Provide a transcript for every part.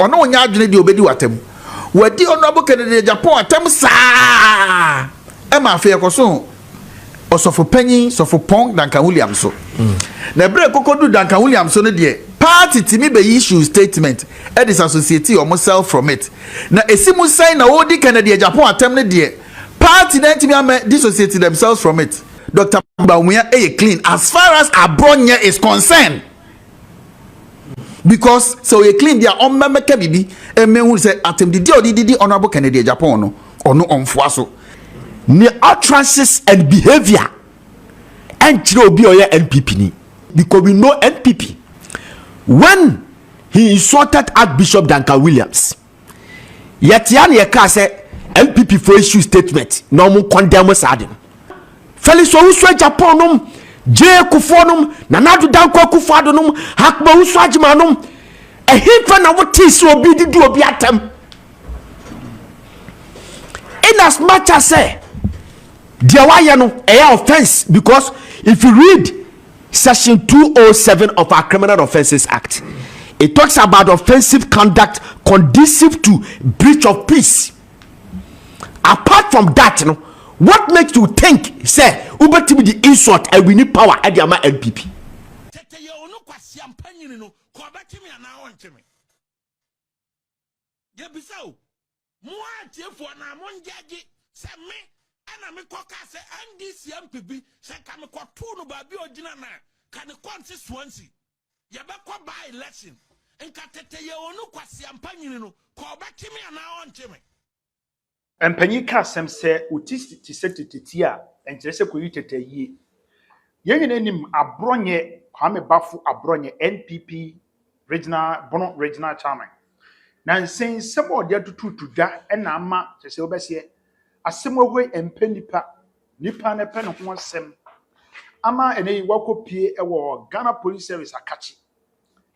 ono onya adwene de obedi watem wadi honorable Kennedy Japan atem saa e ma afi ekoso osofo panyin sofo pong Duncan Williams so na bre kokodu Duncan Williams so ne de party timi be issue statement e disassociate yourself from it na esimu sign na odi Kennedy Japan atem ne de party na timi am dissociate themselves from it. Dr. Baumia clean as far as Abronye is concerned. Because so you clean their own member bibi and men who say atem the honorable Kennedy Japan no or no on fuaso. Ne utterances and behavior and be or NPP ni because we know NPP when he insulted Archbishop Duncan Williams yet yan ye ka say NPP for issue statement no mo condemn sadin Felix Owusu Japan num J Kufo num Nanadu Danko Akufo-Addo num Hakba Owusu Agyeman num e hifa na what is obi di obi atem in as much as say there why no a offense because if you read section 207 of our Criminal Offences Act it talks about offensive conduct conducive to breach of peace. Apart from that, you know, what makes you think say ubeti be the insult and we need power at the ama NPP? And Penika Sam say, Utis Tia, and Jesse Kuitete ye. Young name Abronye, Hame Bafu Abronye, NPP, Regional, Bono Regional Chairman. Now, saying some more there to that, and Nama, Jesse Obesia, a similar way and Penipa, Nipa and Pen of one sem. Ama and a wako P. A Ghana Police Service a catchy.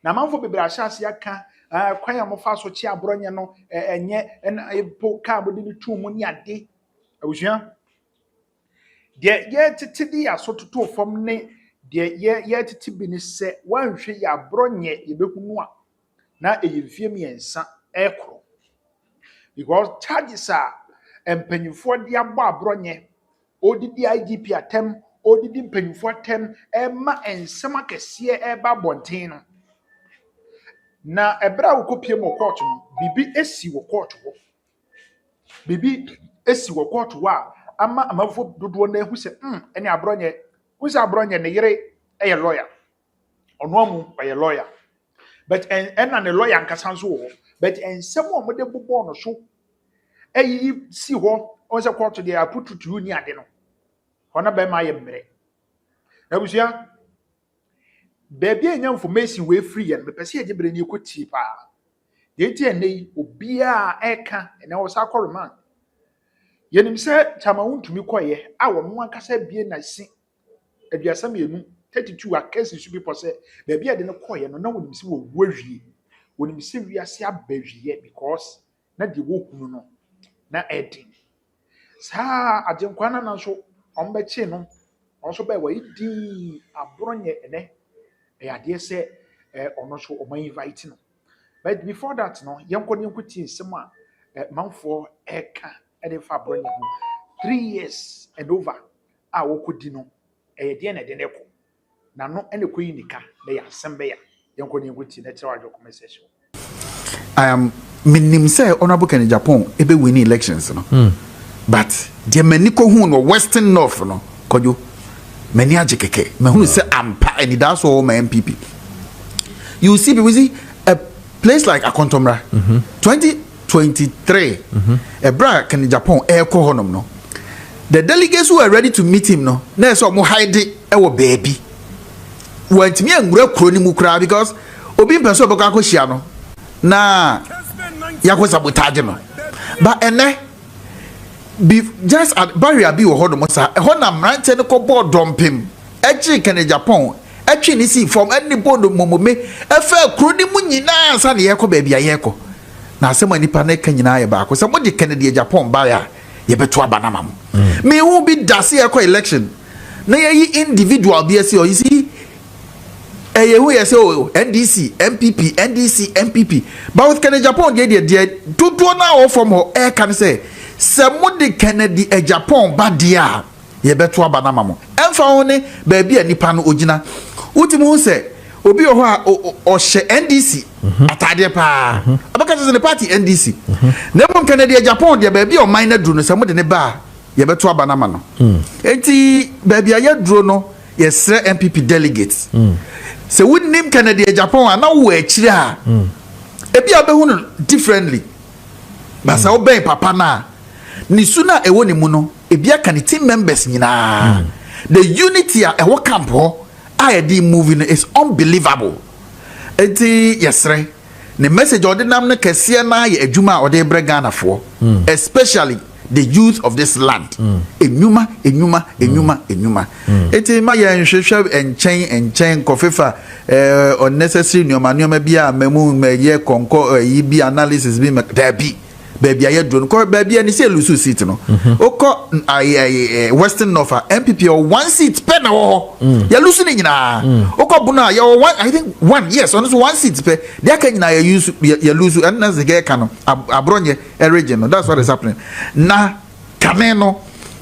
Now, man for Bibrashas Yaka. Kwaya mo fa so chi Abronye no enye na epo ka bodi ni tu mu ni ade awusua de ye tete di asototo fom ne de ye tete bi ni se wanhwe ya Abronye ye behunu a na eyefie miensa ekro because charges are empanyfo de abo Abronye odidi IGP atem odidi mpanyfo atem ma ensem akese eba bonten no na ebra wokopie mo court no bibi esi wo court wo bibi esi wo court wa ama amafo dodo na ehu se ene Abronye kusa Abronye ne yere eye lawyer ono amu eye lawyer but en na ne lawyer nkasa nso wo but ensem o mo de bobo no so eyi si ho on se court dey put to ni ade no ona be ma ye mmere na busia baby enya information we free and pese ye bre ni ekoti pa ye tie nei obia eka na wo sa kɔ remand ye nim se chama wuntumi kɔye a wo no akasa bie na si aduasa mienu 32 akesi su bi pose baby ade no kɔye no na wo nim se wo wawie wo nim se wiase abawie because na de wo kunu no na edin sa ajenkwa na nso ombechi no onso ba wa idi Abronye ene I say, or so or my invite no. But before that, no, young Kodyinkuti Sema, man for Eka, and if Abronye 3 years and over, I would dino, a dinner de neco. Now, no any queen nika, they are Sembea, young Kodyinkuti, natural conversation. I am minim say honorable Kennedy Japan, ebe winning elections, no. But the Meniko Hun or Western North, no, could you? Many ajekeke me who say ampa and that's all my MPP. You see a place like Akontomra 2023 a bra can Japan air honum no the delegates who are ready to meet him no na so mo hide e baby want me ngura kroni mu kra because obi person boko akohia no na yakwo sabotage no but ene be just at barrier be wo hodo mo sa e ho na mrante ne ko board dompim echi Kennedy Japan etwi ni si from any board momome e fa kroni mu nyina ansa ne yeko ba bia yeko na asema nipa na ka nyina ye ba ko se mo de Kennedy Japan ba ya ye beto abanama mo me who be dase yeko election na ye individual be see or you see who you say NDC MPP NDC MPP but with Kennedy Japan they to now from her can say somebody Kennedy a Japan bad dia ye beto abanama mo emfa woni baby anipa no ogina utimu say obi o she NDC atade pa abaka say the party NDC na mom Kennedy a Japan dia baby o minor dru no somebody ne ba ye beto abanama no enti baby aye dru no yes MPP delegates so we name Kennedy Japan na wo akire a ebi abehu no differently but say obey papa na ni suna ewo ni mu no ebi aka ni team members nyina the unity a ewo camp ho a the moving is unbelievable enti yesre the message ordinam na kese na ye adwuma ode brega na fo especially the youth of this land enyuma eti ma ye nhwehwe enchen kofefa unnecessary nyoma bia mamu ye konko yi bi analysis bi dabi baby aye drone ko baby ani se lusu seat no oko western north MPP or one seat pe na wo ya lusu ni nyina oko buna ya one I think one yes on one seat pe they can nyina ya use ya lusu and na zege ka no Abronye region no that's what is happening na kameno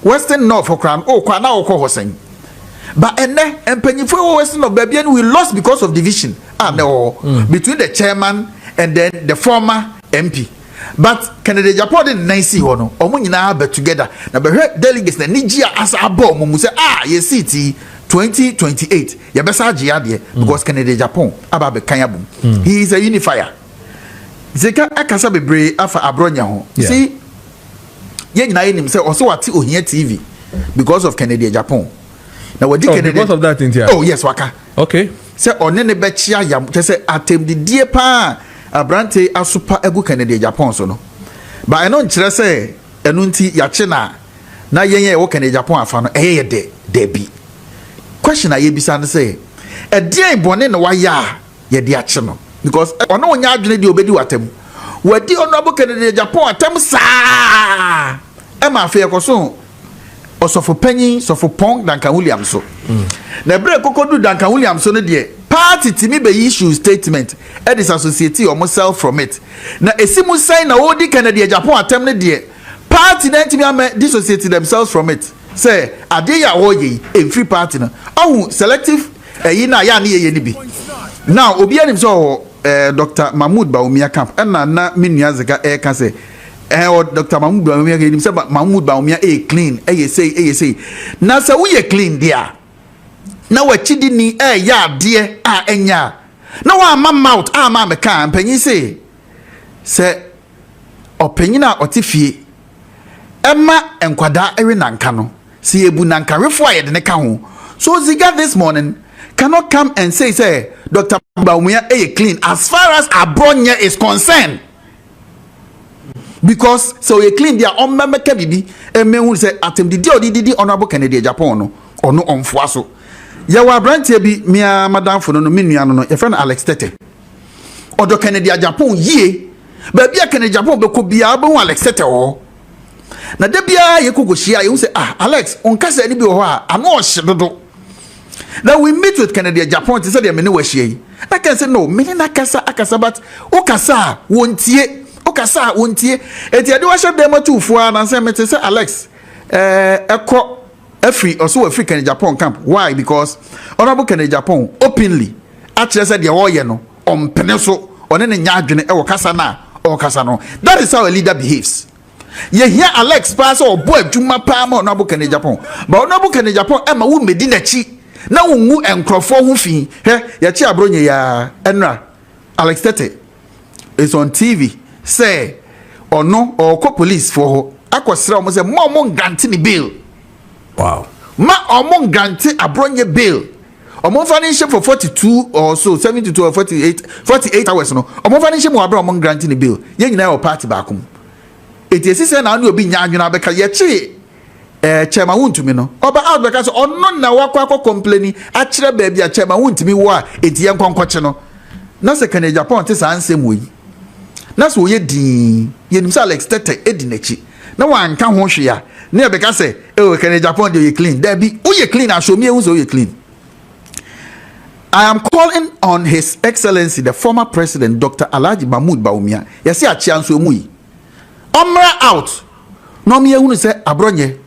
western north for crown kwa na oko hosen but ene empanyifo western north baby and we lost because of division between the chairman and then the former MP. But Kennedy Japan didn't nice hono omo nyina ba together na be delegates na nigia asa abo mo say ye city 2028 ye besa age ade because Kennedy Japan aba be kan abum he is a unifier zeka akasa bebre afa Abronye ho see ye nyina yenim say also wati ohia TV because of Kennedy Japan na wadi Kennedy because of that thing here oh yes waka okay say one ne be chia yam say atem di die pa Abrante asupa egu Kennedy Japan so no ba eno nkyere se enu nti yache na yenye wo Kennedy Japan afa no eye de bi question aye bisa no say e dey bone na waya ye de ache no because ono onya adwene de obedi watem wadi ono abo Kennedy Japan atem saa e ma fe yekoso osofo panyin sofo pong Duncan Williams so na bre kokodu Duncan Williams so no de party timi be issue statement e disassociate or self from it na esimu sign na odi Kennedy Japan atem ne de party na timi am dissociate themselves from it say ade ya woye e free party na ohu selective yi na ya na ye ni bi now obi anim so Dr. Mahmoud Bawumia camp na minua zeka e ka say Dr. Mahmoud Bawumia ke nim say Mahmoud Bawumia clean e say na say we clean there na wachidi ni ya de enya na wa mouth ma me kan panyin se opanyin a otifie ema enkwada ewe nanka no se ebu nanka refo aye de ne ka ho so Ziga this morning cannot come and say Dr. Bawumia clean as far as Abronye is concerned because so you clean their own memeka bibi emehu say atem didi honorable Kennedy Japan no ono onfo so ya wa brantie bi mia madam fo no menua no ye friend Alex Tete odo Kennedy Japan yie ba bia Kennedy Japan be ko bia ba Alex Tete ho na de bia ye kogohia ye say Alex on kasa ni bi ho a ano o hyedodo now we meet with Kennedy Japan to say they me ne wa hie I can say no me na kasa akasa but o kasa wontie eti ade wa hye dem atufo a na say me say Alex ekọ Every also African Japan camp. Why? Because honorable Kennedy Japan openly actually said the oye no on peneso on any nyadwene e kasana or kasano. That is how a leader behaves. Ye hear Alex pass or boy juma pa ma honorable Kennedy Japan. But honorable Kennedy Japan ema wo medina chi na wo ngu enkrofo ho fi. He ya chi Abronye ya Enra Alex Tete is on TV say or no or call police for ho akwasra mo say mo grant ni bail. Wow. Ma among granted Abronye bail. Among financial for 42 or so, 72 or 48 hours. No, among financial more among granting the bill. Yen na party back home. It is said now you be nyanyuna beka yechi chairman won't me no. Oba out because on no na wakwa complaining actually baby a chairman won't me wa etiyan kwankwache no. Na se Kennedy Japan te sa ansem we. Na so ye din ye nimsa Alex Tete edi nechi. Na wan kan ho hwe ya. Na be ka say Kennedy Japan dey clean. There be who you clean and show me who so you clean. I am calling on His Excellency, the former President, Dr. Alhaji Mahmoud Bawumia. Yes, I chance you mui. Omra out. No me unu say Abronye.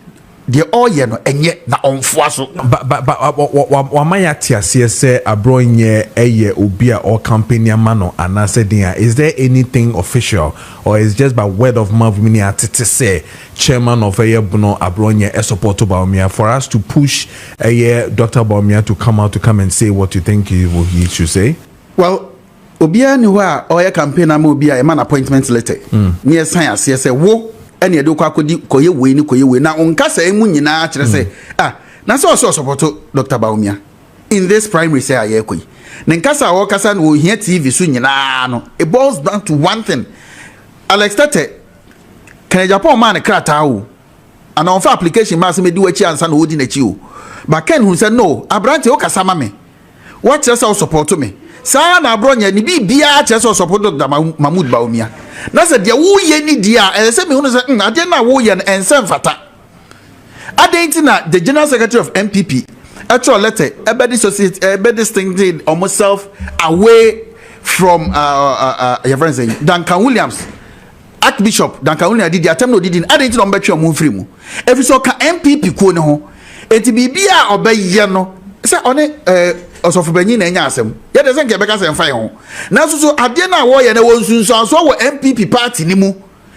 The all ye no enye na onfuaso. But wamaya tiasie say Abronye eye obia or company mano anase dia. Is there anything official or is just by word of mouth meaning atete say chairman of Buno Abronye e support Bawumia for us to push Dr. Bawumia to come and say what you think he should say? Well, obia ni wa oya campaign am obia e man appointment letter. Near science say wo ene edo kwa koye we na onka say mu nyina kire say na so support Dr. Bawumia in this primary say ayekoi ne nkasa wo kasa no hia TV so nyina no it boils down to one thing. Alex Tete can Japan man krata o and on for application ma say me di wachi ansa na odi na chi o but Ken who said no Abrante o kasa ma me what just support me sa na Abronye ni bibia just support Dr. Mahmoud Bawumia. Na se dia wo ye ni dia e se me hu se ade na wo ye N0nsense fata ade na the general secretary of MPP actual letter ebedi society ebedi distinct almost self away from your friend saying Duncan Williams Archbishop Duncan Williams did attempt no did ade na mbetwe mo free mu efi so ka MPP ko ne ho enti bibia obaye no se one osofu banyi na enya asem ye de senke beka sem fine ho na so ade na wo ye na wonsunso so wo MPP party ni mu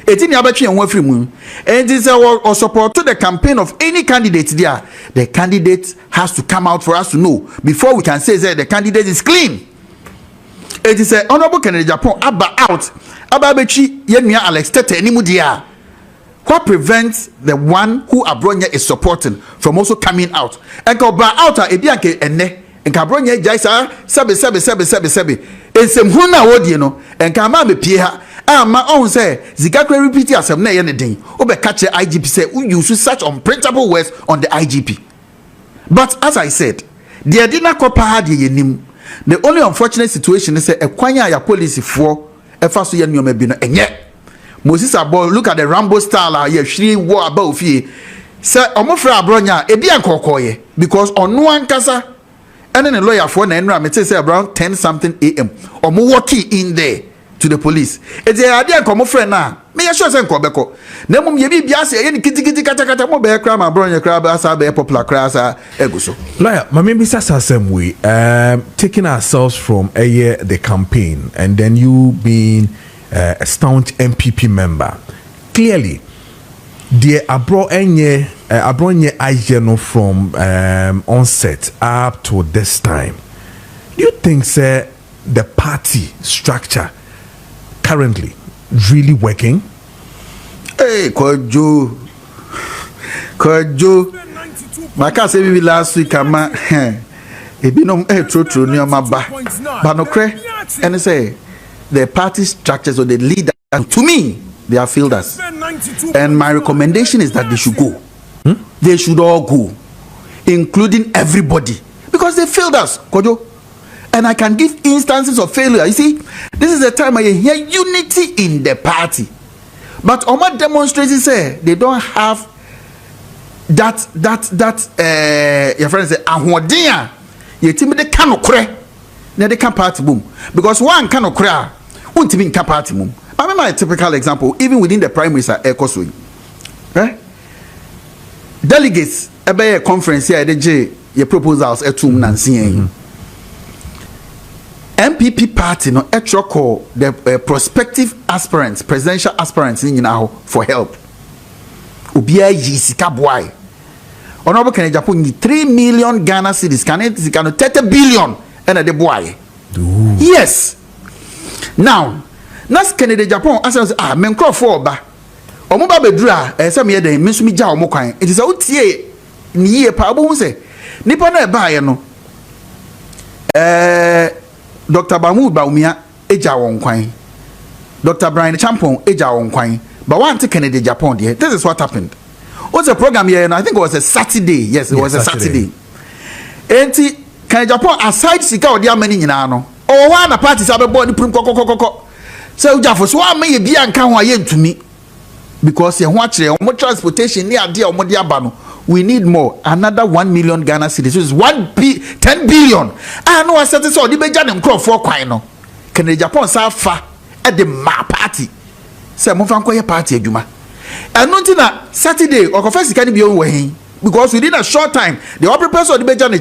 eti ni abatwe ho afiri mu and is our support to the campaign of any candidate there. The candidate has to come out for us to know before we can say that the candidate is clean. It is a honorable Kennedy Japan aba out aba bechi ye nua Alex Tete ni mu dia. What prevents the one who Abronye is supporting from also coming out and go ba out a ebi anke enne enka Abronye jaisa sebe ensem hu na wodie no enka ma me pie ha ama on say zikakre repeat asem na ye ne den obe catch IGP say who use such unprintable words on the IGP. But as I said, the adina kopa ha de yenim. The only unfortunate situation is say ekwanya ya police for efa so ye nyoma bi no enye Moses Abo, look at the Rambo style here. She war about fee. Say, Omofra Abronya, ebi ankokoye because on one kasa, and then a lawyer for N0nsense say around 10 something AM. Omo walking in there to the police. It's the idea come friend now. Me ya sure say nkobeko. Na mum ye bi biase ye ni kiti kata mo be kra ma Abronya kra ba sa be popular kra sa eguso. Lawyer, ma maybe same way. Taking ourselves from the campaign and then you being a staunch MPP member. Clearly, the Abronye Ayeno from onset up to this time. Do you think, sir, the party structure currently really working? Hey, Kojo. Maka say we last week ama ebi no true ni oma ba. Ba no kre and say the party structures or the leader, to me, they have failed us. And my recommendation is that they should go. They should all go, including everybody, because they failed us, Kojo. And I can give instances of failure. You see, this is the time I hear unity in the party. But Oma demonstrators say they don't have that your friends say ahodia. Ye timi de kanokre. Na de kan party boom. Because one kanokre untimi nka party mum. I remember a typical example, even within the primaries at Ekosui. Right? Delegates ebe a conference here the your proposals etum N0nsense. MPP party no call the prospective aspirants, presidential aspirants in now for help. Ubia yi sika boy. Honorable Kennedy Japan 3 million Ghana cedis, can 30 billion and a boy. Yes. Now, Nas Kennedy Japan answers men crawl for ba. Omoba bedra some year then minsumi ja omo kwan. It is a utie ni ye pa bo say nipa na ba ye no. Dr. Mahmoud Bawumia eja won kwan. Dr. Brian Champon eja won kwan. But one to Kennedy Japan there. This is what happened. What's the program here? And I think it was a Saturday. Yes, it was a Saturday. Enti Kennedy Japan aside sika odi amani nyina no. O wa na party sabe board prim kokokokoko. So Jafo so am ye bia nka ho aye ntumi because ye ho akire o transportation ni ade o mo de aba no we need more, another 1 million Ghana cedis, which is 10 billion. I know I said this all the bejan and crop for quino. Can the Japan fa at the ma party? Say Mofankoya party Juma. And not in a Saturday or confess can be on way. Because within a short time, the upper person of the Bejan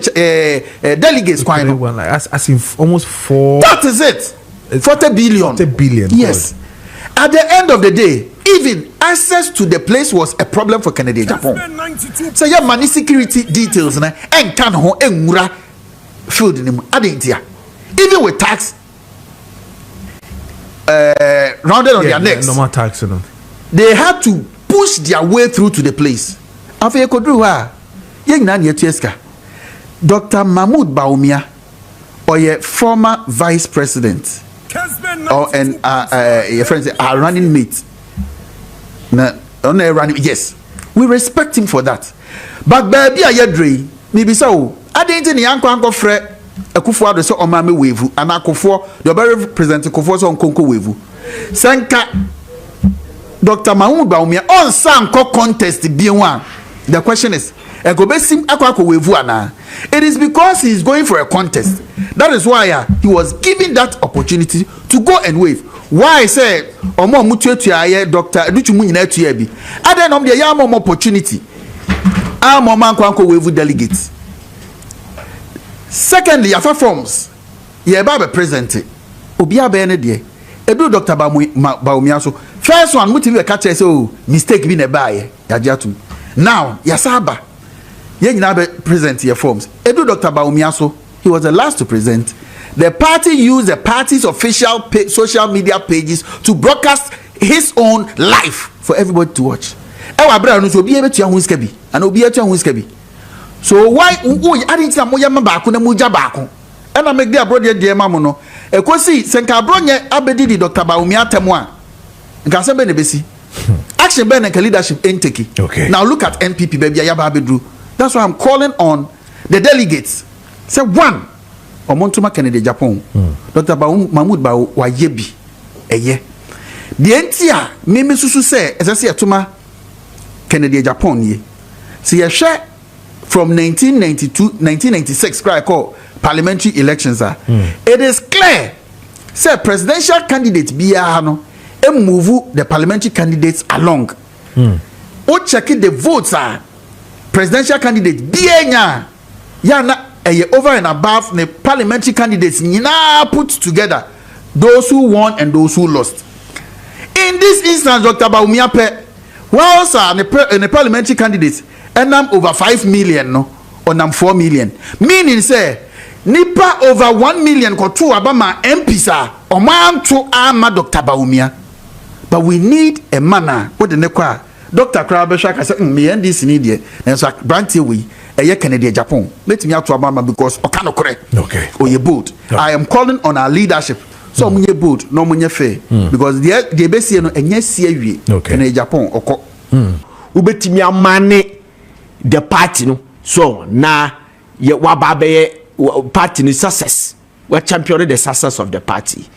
delegates quino. Well, like, as if almost 4. That is it. 40 billion. 40 billion. Yes. God. At the end of the day, even access to the place was a problem for Canada Japan. So yeah, money security details and can ho engura field in adentia. Even with tax rounded on their necks. No more tax on them. They had to push their way through to the place. After Kodruwa, young nan yetueska. Dr. Mahmoud Baumia, or your former vice president. Or and your friends are running mate. Running, yes, we respect him for that. But baby, I agree. Maybe so. I didn't any uncle Fred. A kufu ado so omame wevu. And a kufu the very present kufu so on konko wevu. Sanka Dr. Mahmoud Baumia on some contest be one. The question is, it is because he is going for a contest. That is why he was given that opportunity to go and wave. Why I say omo mutu Dr. Educhumu nyina tuya bi. Other nom there ya more opportunity. Amo man kwanko wave delegates. Secondly, afa forms ye ba be present. Obi aba ne de. Edu Dr. Baumia so first one mutu we catch say oh mistake bi na ba ye. Yajiatu. Now, Yasaba, Yeninabe present your forms. Edu Dr. Baumiaso, he was the last to present. The party used the party's official social media pages to broadcast his own life for everybody to watch. So why I didn't say moya baku na muja baku. And I make the Abronye dear mamono. Ekosi senka Abronye abedi Dr. Baumia temwa. Nkasembe nebesi. Action Ben and leadership ain't taking. Okay. Now look at NPP, baby. That's why I'm calling on the delegates. Say one, Omontuma Kennedy Japan, Dr. Mahmoud Bau Wayebi, eye. The NTR, Mimi Susu say, as I say, Tuma Kennedy Japan ye. See a share from 1996, cry call parliamentary elections. It is clear, say presidential candidate Biano. And move the parliamentary candidates along. O check the votes are presidential candidate Bienya Yana over and above the parliamentary candidates Nina put together those who won and those who lost. In this instance, Dr. Baumiape, whilst the parliamentary candidates and over 5 million no or 4 million, meaning say nipa over 1 million ko two abama MPs or man to arma Dr. Baumia. But we need a manner. What the nekwa Dr. Krabeshak said, me and this need it. And so Branty we a Canadian Japan. Let me out to Obama because Okano correct. Okay. Or your boat. Okay. I am calling on our leadership. So munye boat, no munye fair. Because the best no and yes see Canadian Japan oko. Ubetimi amane the party no. So na ye wababe party ni success. We champion the success of the party.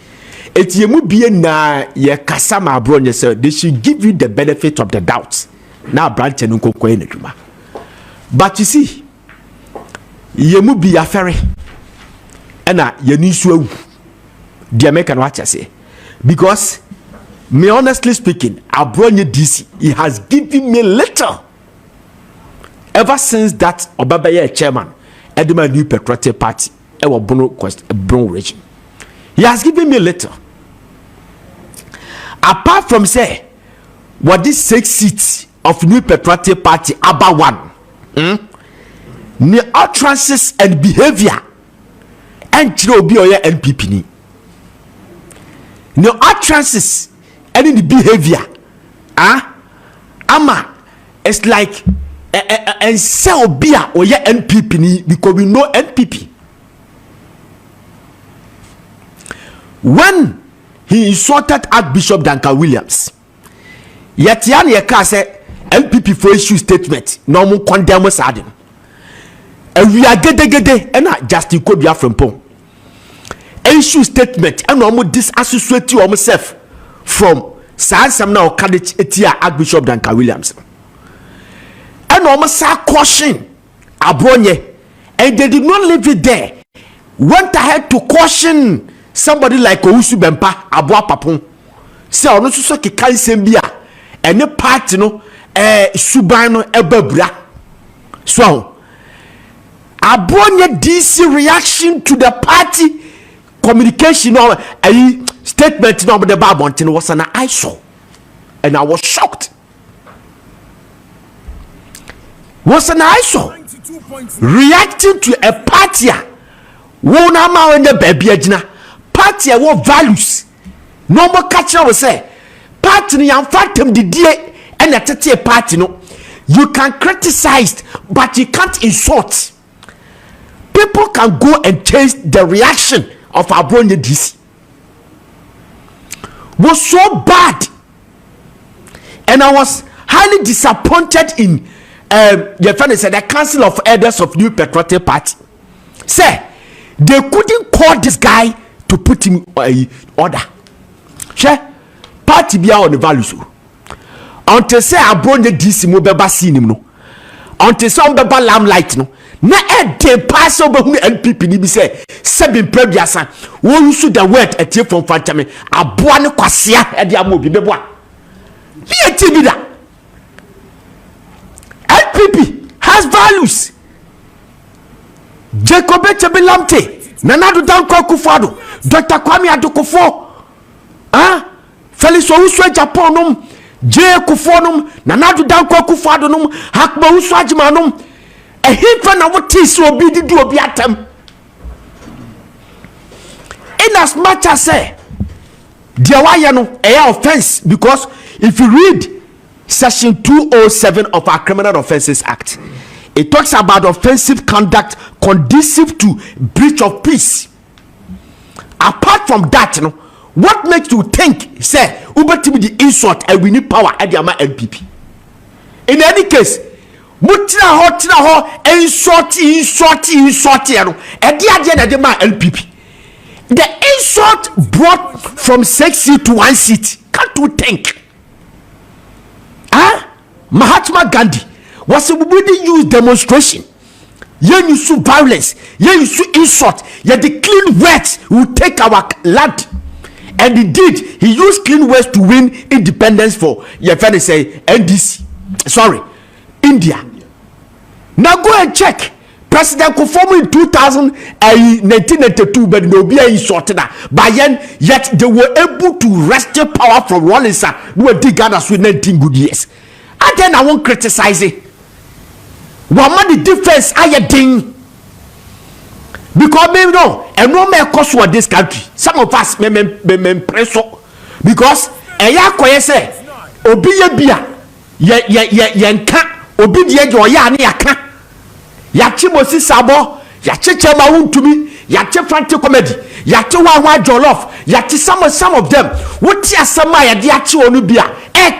Etiemu bie na ye kasama Abronye say they should give you the benefit of the doubt. Now branch no kokko enaduma. But you see, yemu bi afere. Ena ye ni so awu. The American watch say because me honestly speaking, Abronye DC he has given me little ever since that Obabaye chairman Edema New Patriotic Party ewa Bono region. He has given me little. Apart from say, what this 6 seats of New Patriotic Party about one, the utterances and behavior, and be or NPP ni. The utterances and the behavior, ama, it's like and sell beer or NPP ni because we know NPP. When he insulted Archbishop Duncan Williams, yet Yan Yeka said MPP for issue statement, no more condemn us adding. And we are gede and not just you could be from Pong. Issue statement and no more disassociate you myself from Sam now Kadich Etia Archbishop Duncan Williams. And and almost caution Abronye, and they did not leave it there. Went ahead to caution somebody like Owusu Bempa Abua Papon. Say ono so ke kan sem bia ene party no suban no ebabura. So Abronye DC reaction to the party communication or a statement no the babontin was an I saw, and I was shocked. Was an I saw reacting to a party won ama on the baby agina party what values no more catcher will say party and phantom the day and a party no you can criticize but you can't insult. People can go and change the reaction of Abronye DC. Was so bad, and I was highly disappointed in your friend said the Council of Elders of New Patriotic Party. Say they couldn't call this guy to put him order. Share party be on the values. Until say Abronye DC mo beba see him no. Until some beba lamplight no. Na de pass over who NPP ni be say seven previous wo use the word etie from fantame aboa ne kwasea e de amobi beboa. Be a TV da. NPP has values. Jacob Echebelamte, Nana Danko Kufado, Dr. Kwame Adokofo, Felix Owusu Japanum, J. Kufonum, Nana Danko Kufadonum, Hakma Uswajimanum, a hint na what is so be the do atem. In as much as say, dear wayano, a offense, because if you read Section 207 of our Criminal Offences Act, it talks about offensive conduct conducive to breach of peace. Apart from that, you know, what makes you think, say, Uber to be the insult and we need power at the NPP? In any case, mutina ho, insult, you know, at the end of the NPP. The insult brought from 6 seats to 1 seat. Can't you think? Mahatma Gandhi was a really use demonstration. You use violence, you use insult, you the clean words will take our land. And indeed, he used clean words to win independence for your friend say NDC. Sorry, India. Now go and check. President Kufuor in 1992, but no be insulted by yet they were able to wrest power from Rawlinson who were Ghana with 19 good years. And then I won't criticize it. What money difference are you doing? Because maybe no, and no more cost for this country. Some of us may press because a ya say obi bia yenka obi die jo ya ne aka ya chimosi sabo ya cheche ma wuntumi ya che frantic comedy ya che wa jollof ya che some of them what ya sama ya de ache onu bia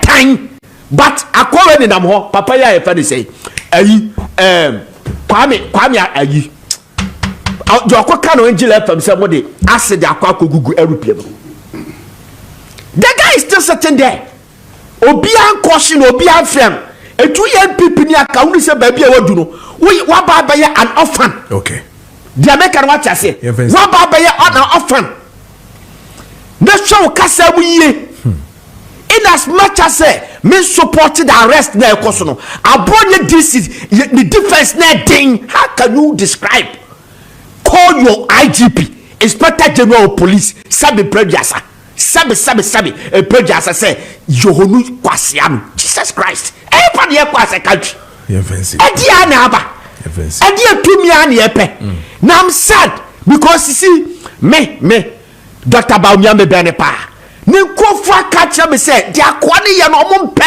time but akwa ni nam ho papa ya efa dey say ayi kwame ayi do akoka no angel fm say mo dey acid akwa kogugu aeroplane. The guy is still sitting there. Obi an caution obi an frame etu ye NPP ni aka unu se ba bia wadu no wa ba ba ye an orphan. Okay, the American watch say wa ba ba ye an orphan. The show kasa mu ye in as much as say me supported the arrest na ekoso no Abronye this is the defense na ding. How can you describe? Call your IGP, Inspector General of Police, sabi previous sabi previous say Yohonu kwasiano Jesus Christ everybody here kwase country edia na aba edia tumi an yepe. Now I'm sad because you see me Dr. Baumia me benepa ne kofa catch me say they akwane ye no ompe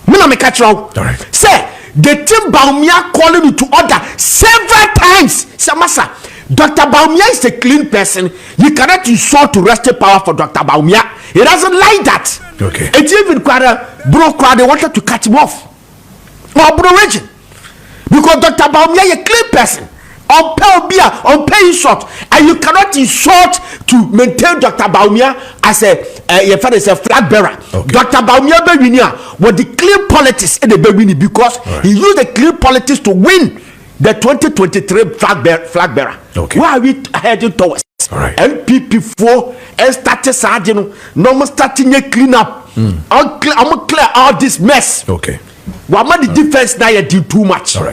me na me catch wrong say the team Baumia calling me to order several times. Samasa, Dr. Baumia is a clean person. You cannot insult to wrest power for Dr. Baumia. He doesn't like that. Okay. It's even quite a bro crowd. They wanted to cut him off. Or bro region. Because Dr. Baumia is a clean person. On pay insult. And you cannot insult to maintain Dr. Baumia as a your father is a flag bearer. Dr. Bawumia be winning with the clean politics in the be winning because he used the clean politics to win the 2023 flag bearer. Okay. Where are we heading towards? NPP 4 and started Sargent, no starting a clean up. I'm clear all this mess. Okay. What the defense now you do too much.